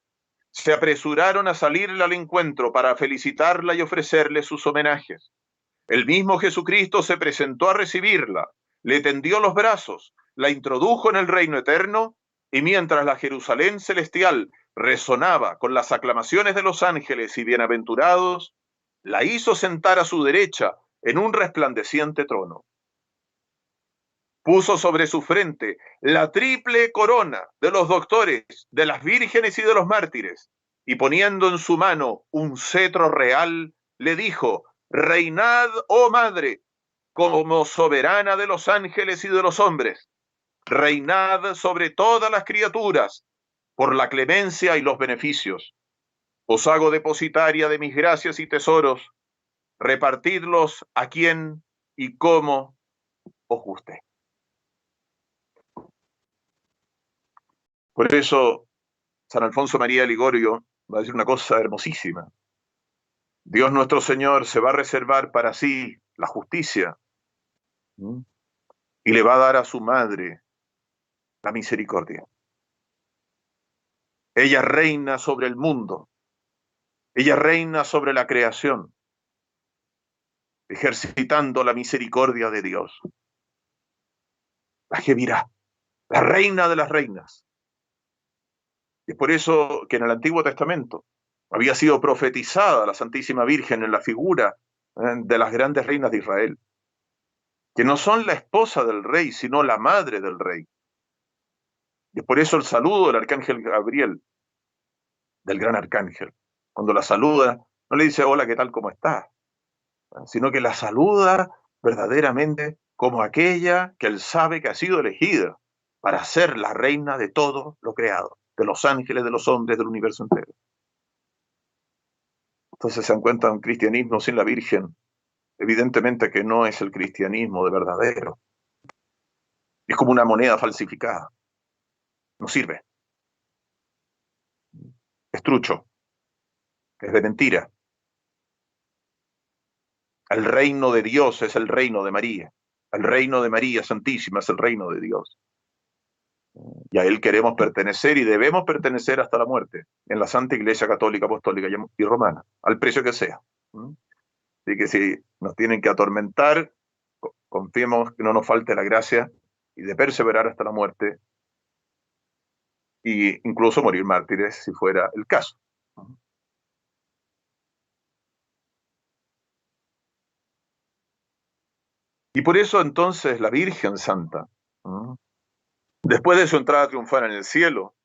se apresuraron a salirle al encuentro para felicitarla y ofrecerle sus homenajes. El mismo Jesucristo se presentó a recibirla, le tendió los brazos, la introdujo en el reino eterno, y mientras la Jerusalén celestial resonaba con las aclamaciones de los ángeles y bienaventurados, la hizo sentar a su derecha en un resplandeciente trono. Puso sobre su frente la triple corona de los doctores, de las vírgenes y de los mártires, y poniendo en su mano un cetro real, le dijo: reinad, oh madre, como soberana de los ángeles y de los hombres. Reinad sobre todas las criaturas, por la clemencia y los beneficios. Os hago depositaria de mis gracias y tesoros. Repartidlos a quien y cómo os guste. Por eso, San Alfonso María de Ligorio va a decir una cosa hermosísima. Dios nuestro Señor se va a reservar para sí la justicia, ¿sí?, y le va a dar a su madre la misericordia. Ella reina sobre el mundo, ella reina sobre la creación, ejercitando la misericordia de Dios. La Gevirá, la reina de las reinas. Y es por eso que en el Antiguo Testamento había sido profetizada la Santísima Virgen en la figura de las grandes reinas de Israel, que no son la esposa del rey, sino la madre del rey. Y es por eso el saludo del arcángel Gabriel, del gran arcángel, cuando la saluda, no le dice hola, ¿qué tal, cómo estás?, sino que la saluda verdaderamente como aquella que él sabe que ha sido elegida para ser la reina de todo lo creado, de los ángeles, de los hombres, del universo entero. Entonces se encuentra un cristianismo sin la Virgen, evidentemente que no es el cristianismo de verdadero. Es como una moneda falsificada. No sirve. Es trucho. Es de mentira. El reino de Dios es el reino de María. El reino de María Santísima es el reino de Dios. Y a él queremos pertenecer y debemos pertenecer hasta la muerte, en la Santa Iglesia Católica, Apostólica y Romana, al precio que sea. Así que si nos tienen que atormentar, confiemos que no nos falte la gracia y de perseverar hasta la muerte, e incluso morir mártires si fuera el caso. Y por eso entonces la Virgen Santa, después de su entrada triunfal en el cielo,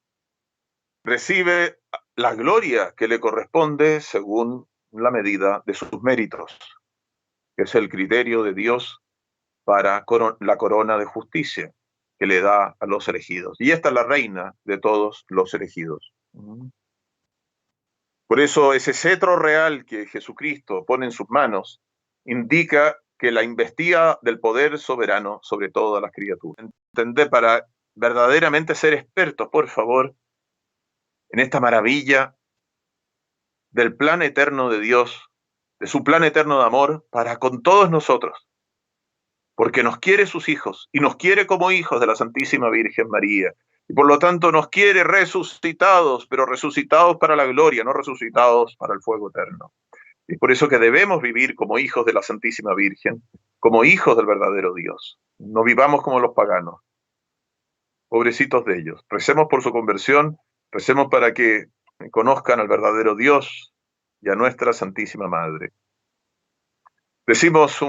recibe la gloria que le corresponde según la medida de sus méritos, que es el criterio de Dios para la corona de justicia que le da a los elegidos. Y esta es la reina de todos los elegidos. Por eso ese cetro real que Jesucristo pone en sus manos indica que la investida del poder soberano sobre todas las criaturas. Entender, para verdaderamente ser expertos, por favor, en esta maravilla del plan eterno de Dios, de su plan eterno de amor para con todos nosotros, porque nos quiere sus hijos y nos quiere como hijos de la Santísima Virgen María, y por lo tanto nos quiere resucitados, pero resucitados para la gloria, no resucitados para el fuego eterno. Y por eso que debemos vivir como hijos de la Santísima Virgen, como hijos del verdadero Dios. No vivamos como los paganos, pobrecitos de ellos. Recemos por su conversión, recemos para que conozcan al verdadero Dios y a nuestra Santísima Madre. Decimos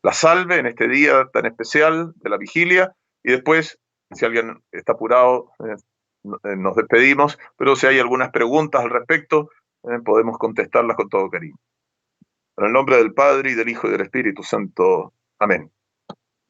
la salve en este día tan especial de la vigilia, y después, si alguien está apurado, nos despedimos, pero si hay algunas preguntas al respecto, podemos contestarlas con todo cariño. En el nombre del Padre, y del Hijo, y del Espíritu Santo. Amén.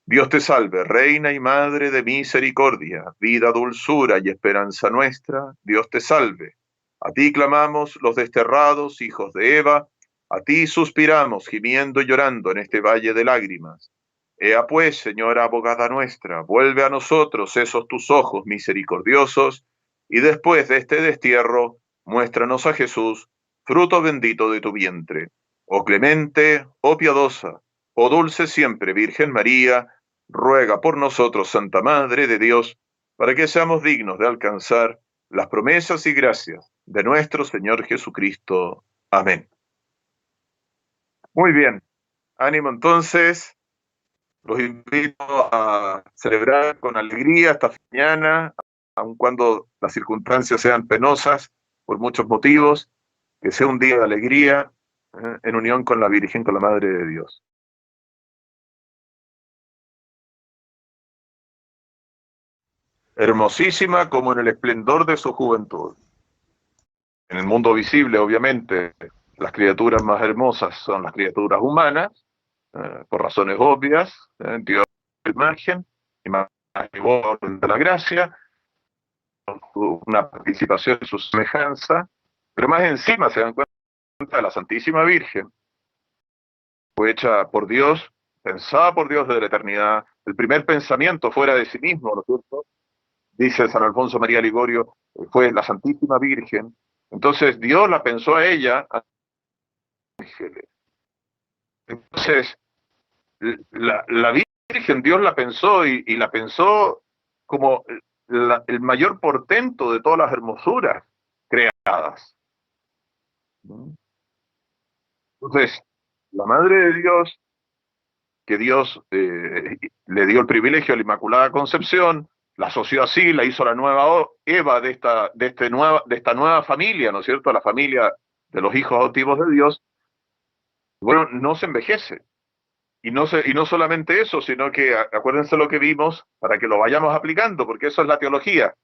Dios te salve, Reina y Madre de misericordia, vida, dulzura y esperanza nuestra. Dios te salve. A ti clamamos los desterrados hijos de Eva, a ti suspiramos gimiendo y llorando en este valle de lágrimas. Ea pues, Señora abogada nuestra, vuelve a nosotros esos tus ojos misericordiosos, y después de este destierro, muéstranos a Jesús, fruto bendito de tu vientre. Oh clemente, oh piadosa, oh dulce siempre Virgen María, ruega por nosotros, Santa Madre de Dios, para que seamos dignos de alcanzar las promesas y gracias de nuestro Señor Jesucristo. Amén. Muy bien, ánimo entonces. Los invito a celebrar con alegría esta mañana, aun cuando las circunstancias sean penosas por muchos motivos, que sea un día de alegría en unión con la Virgen, con la Madre de Dios. Hermosísima como en el esplendor de su juventud. En el mundo visible, obviamente, las criaturas más hermosas son las criaturas humanas, por razones obvias, Dios al margen, y más de la gracia, una participación en su semejanza, pero más encima se dan cuenta de la Santísima Virgen, fue hecha por Dios, pensada por Dios desde la eternidad, el primer pensamiento fuera de sí mismo, ¿no es cierto? Dice San Alfonso María Ligorio, fue la Santísima Virgen. Entonces Dios la pensó a ella, ángeles. Entonces, la Virgen Dios la pensó y la pensó como el mayor portento de todas las hermosuras creadas. Entonces, la Madre de Dios, que Dios le dio el privilegio a la Inmaculada Concepción, la asoció así, la hizo la nueva Eva de esta nueva familia, ¿no es cierto? La familia de los hijos adoptivos de Dios. Bueno, no se envejece. Y no solamente eso, sino que acuérdense lo que vimos para que lo vayamos aplicando, porque eso es la teología.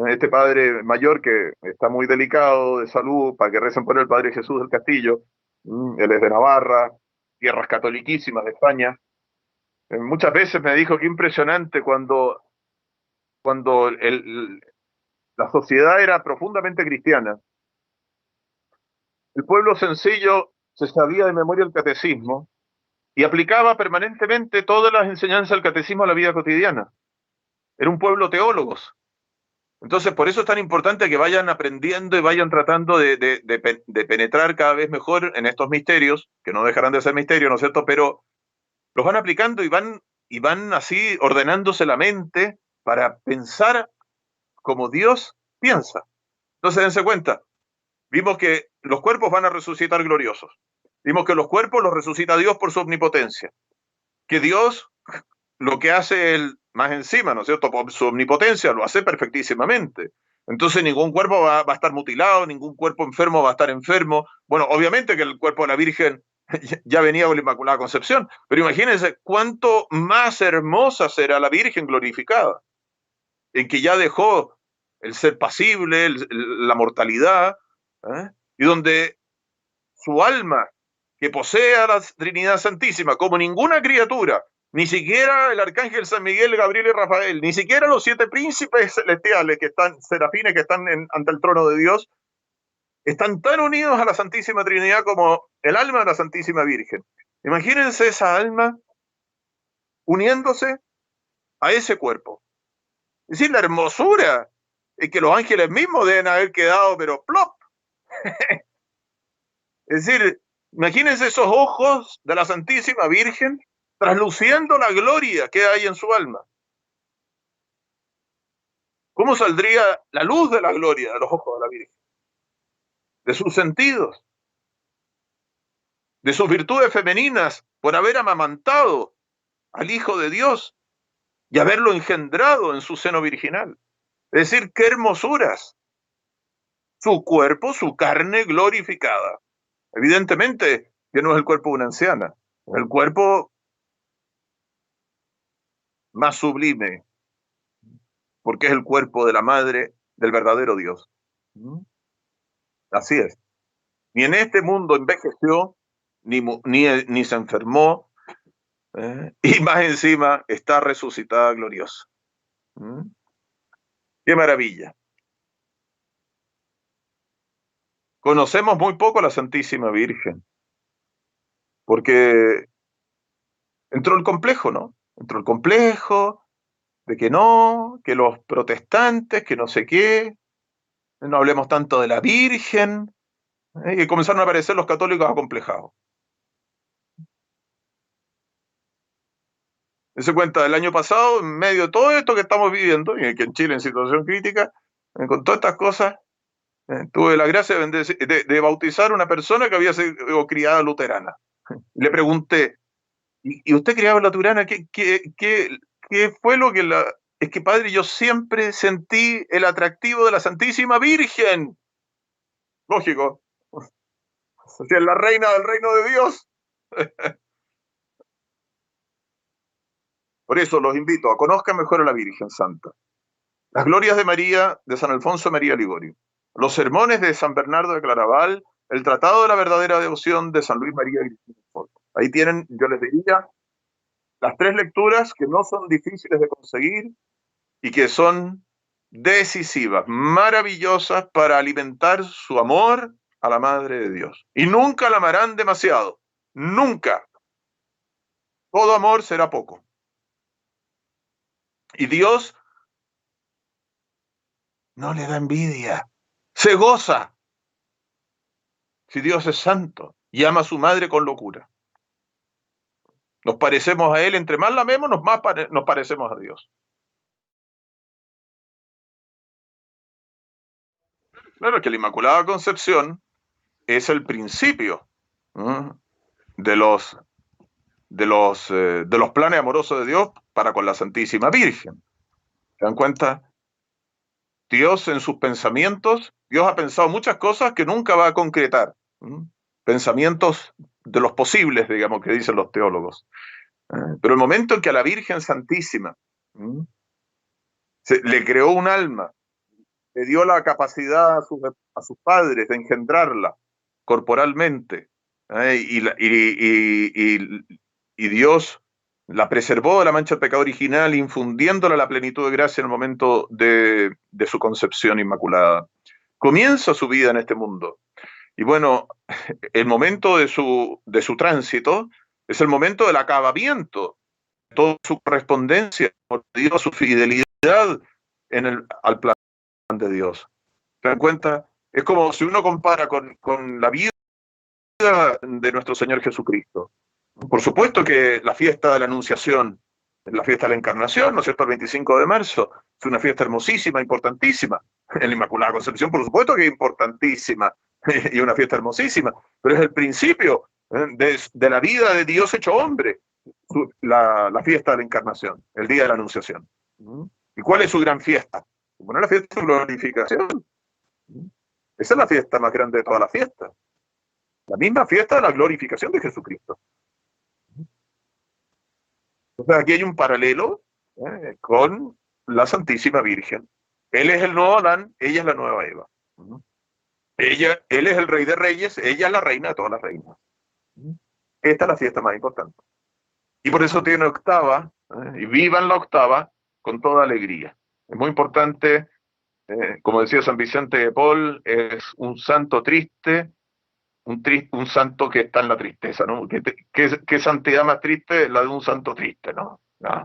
Este padre mayor que está muy delicado de salud, para que recen por el Padre Jesús del Castillo, él es de Navarra, tierras catoliquísimas de España. Muchas veces me dijo que impresionante cuando la sociedad era profundamente cristiana. El pueblo sencillo se sabía de memoria el catecismo y aplicaba permanentemente todas las enseñanzas del catecismo a la vida cotidiana. Era un pueblo teólogos. Entonces, por eso es tan importante que vayan aprendiendo y vayan tratando de penetrar cada vez mejor en estos misterios, que no dejarán de ser misterios, ¿no es cierto? Pero los van aplicando y van así ordenándose la mente para pensar como Dios piensa. Entonces, dense cuenta, vimos que los cuerpos van a resucitar gloriosos. Vimos que los cuerpos los resucita Dios por su omnipotencia. Que Dios lo que hace él más encima, ¿no es cierto? Por su omnipotencia lo hace perfectísimamente. Entonces ningún cuerpo va a estar mutilado, ningún cuerpo enfermo va a estar enfermo. Bueno, obviamente que el cuerpo de la Virgen ya venía con la Inmaculada Concepción, pero imagínense cuánto más hermosa será la Virgen glorificada, en que ya dejó el ser pasible, la mortalidad, ¿eh? Y donde su alma, que posee a la Trinidad Santísima, como ninguna criatura, ni siquiera el arcángel San Miguel, Gabriel y Rafael, ni siquiera los 7 príncipes celestiales que están, serafines que están ante el trono de Dios, están tan unidos a la Santísima Trinidad como el alma de la Santísima Virgen. Imagínense esa alma uniéndose a ese cuerpo. Es decir, la hermosura es que los ángeles mismos deben haber quedado, pero plop. Es decir, imagínense esos ojos de la Santísima Virgen trasluciendo la gloria que hay en su alma. ¿Cómo saldría la luz de la gloria de los ojos de la Virgen? De sus sentidos, de sus virtudes femeninas, por haber amamantado al Hijo de Dios y haberlo engendrado en su seno virginal. Es decir, qué hermosuras. Su cuerpo, su carne glorificada. Evidentemente que no es el cuerpo de una anciana, es el cuerpo más sublime, porque es el cuerpo de la madre del verdadero Dios. Así es. Ni en este mundo envejeció, ni se enfermó, y más encima está resucitada gloriosa. ¡Qué maravilla! Conocemos muy poco a la Santísima Virgen, porque entró el complejo, ¿no? Entró el complejo de que no, que los protestantes, que no sé qué, no hablemos tanto de la Virgen, y comenzaron a aparecer los católicos acomplejados. Se cuenta, el año pasado, en medio de todo esto que estamos viviendo, y que en Chile en situación crítica, con todas estas cosas, Tuve la gracia de bautizar a una persona que había sido criada luterana. Le pregunté, ¿y usted criaba luterana? ¿Qué fue lo que la...? Es que, padre, yo siempre sentí el atractivo de la Santísima Virgen. Lógico. O sea, es la reina del reino de Dios. Por eso los invito a conozcan mejor a la Virgen Santa. Las glorias de María, de San Alfonso María Ligorio. Los sermones de San Bernardo de Claraval. El Tratado de la Verdadera Devoción de San Luis María Grignani. Ahí tienen, yo les diría, las 3 lecturas que no son difíciles de conseguir y que son decisivas, maravillosas para alimentar su amor a la Madre de Dios. Y nunca la amarán demasiado. Nunca. Todo amor será poco. Y Dios no le da envidia. Se goza. Si Dios es santo y ama a su madre con locura. Nos parecemos a Él, entre más la amemos, más nos parecemos a Dios. Claro que la Inmaculada Concepción es el principio de los planes amorosos de Dios para con la Santísima Virgen. ¿Se dan cuenta? Dios en sus pensamientos, Dios ha pensado muchas cosas que nunca va a concretar. Pensamientos de los posibles, digamos, que dicen los teólogos. Pero el momento en que a la Virgen Santísima le creó un alma, le dio la capacidad a sus padres de engendrarla corporalmente, y Dios la preservó de la mancha del pecado original, infundiéndola la plenitud de gracia en el momento de su concepción inmaculada. Comienza su vida en este mundo. Y bueno, el momento de su tránsito es el momento del acabamiento, toda su correspondencia, por Dios, su fidelidad al plan de Dios. ¿Se dan cuenta? Es como si uno compara con la vida de nuestro Señor Jesucristo. Por supuesto que la fiesta de la Anunciación, la fiesta de la Encarnación, ¿no es cierto?, el 25 de marzo, es una fiesta hermosísima, importantísima. En la Inmaculada Concepción, por supuesto que es importantísima, y una fiesta hermosísima, pero es el principio de la vida de Dios hecho hombre, la fiesta de la Encarnación, el día de la Anunciación. ¿Y cuál es su gran fiesta? Bueno, la fiesta de glorificación. Esa es la fiesta más grande de todas las fiestas. La misma fiesta de la glorificación de Jesucristo. Entonces aquí hay un paralelo con la Santísima Virgen. Él es el nuevo Adán, ella es la nueva Eva. Él es el rey de reyes, ella es la reina de todas las reinas. Esta es la fiesta más importante. Y por eso tiene octava, y vivan la octava con toda alegría. Es muy importante, como decía San Vicente de Paul, es un santo triste, un santo que está en la tristeza, ¿no? ¿Qué santidad más triste? La de un santo triste, ¿no?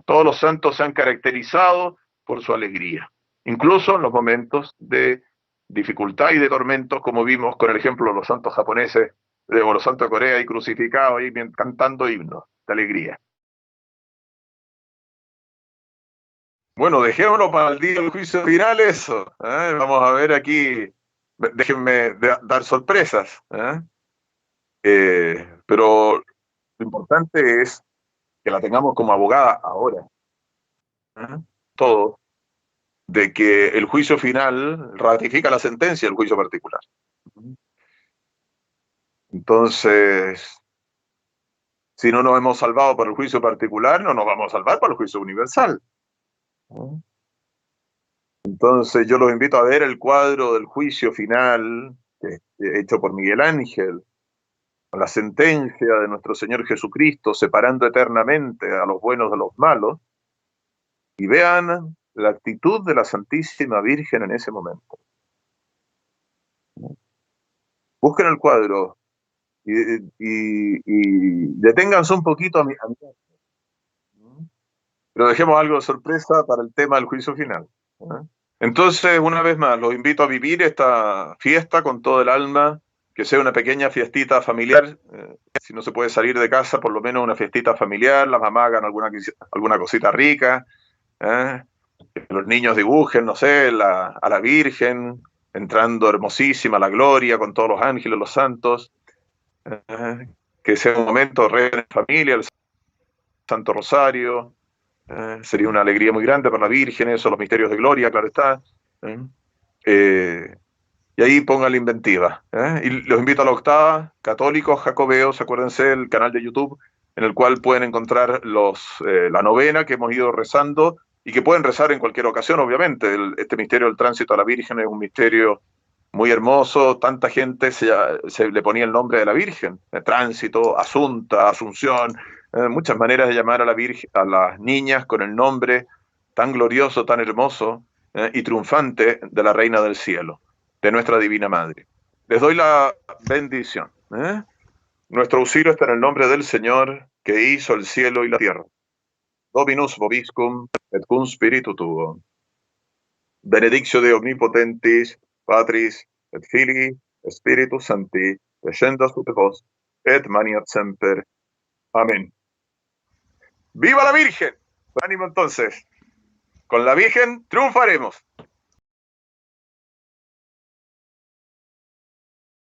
Todos los santos se han caracterizado por su alegría, incluso en los momentos de dificultad y de tormentos, como vimos con el ejemplo de los santos japoneses, o los santos de Corea y crucificados ahí cantando himnos de alegría. Bueno, dejémoslo para el día del juicio final eso. Vamos a ver aquí, déjenme dar sorpresas. Pero lo importante es que la tengamos como abogada ahora. Todo, de que el juicio final ratifica la sentencia del juicio particular. Entonces, si no nos hemos salvado para el juicio particular, no nos vamos a salvar para el juicio universal. Entonces, yo los invito a ver el cuadro del juicio final hecho por Miguel Ángel, la sentencia de nuestro Señor Jesucristo separando eternamente a los buenos de los malos, y vean la actitud de la Santísima Virgen en ese momento. Busquen el cuadro y deténganse un poquito a mi. Pero dejemos algo de sorpresa para el tema del juicio final. Entonces, una vez más, los invito a vivir esta fiesta con todo el alma, que sea una pequeña fiestita familiar. Si no se puede salir de casa, por lo menos una fiestita familiar, las mamás hagan alguna cosita rica, que los niños dibujen, no sé, a la Virgen, entrando hermosísima la gloria con todos los ángeles, los santos, que sea un momento re en familia, el Santo Rosario, sería una alegría muy grande para la Virgen, eso, los misterios de gloria, claro está. ¿eh? Eh, y ahí pongan la inventiva. Y los invito a la octava, católicos, jacobeos, acuérdense el canal de YouTube, en el cual pueden encontrar la novena que hemos ido rezando y que pueden rezar en cualquier ocasión, obviamente. Este misterio del tránsito a la Virgen es un misterio muy hermoso, tanta gente se le ponía el nombre de la Virgen, tránsito, Asunta, Asunción, muchas maneras de llamar a la Virgen, a las niñas con el nombre tan glorioso, tan hermoso y triunfante de la Reina del Cielo, de nuestra Divina Madre. Les doy la bendición. Nuestro auxilio está en el nombre del Señor, que hizo el cielo y la tierra. Dominus vobiscum, et cum spiritu tuo. Benedictio de omnipotentis, Patris, et Filii, Spiritus Sancti, descendat super vos, et maniat semper. Amén. ¡Viva la Virgen! Ánimo entonces. Con la Virgen triunfaremos.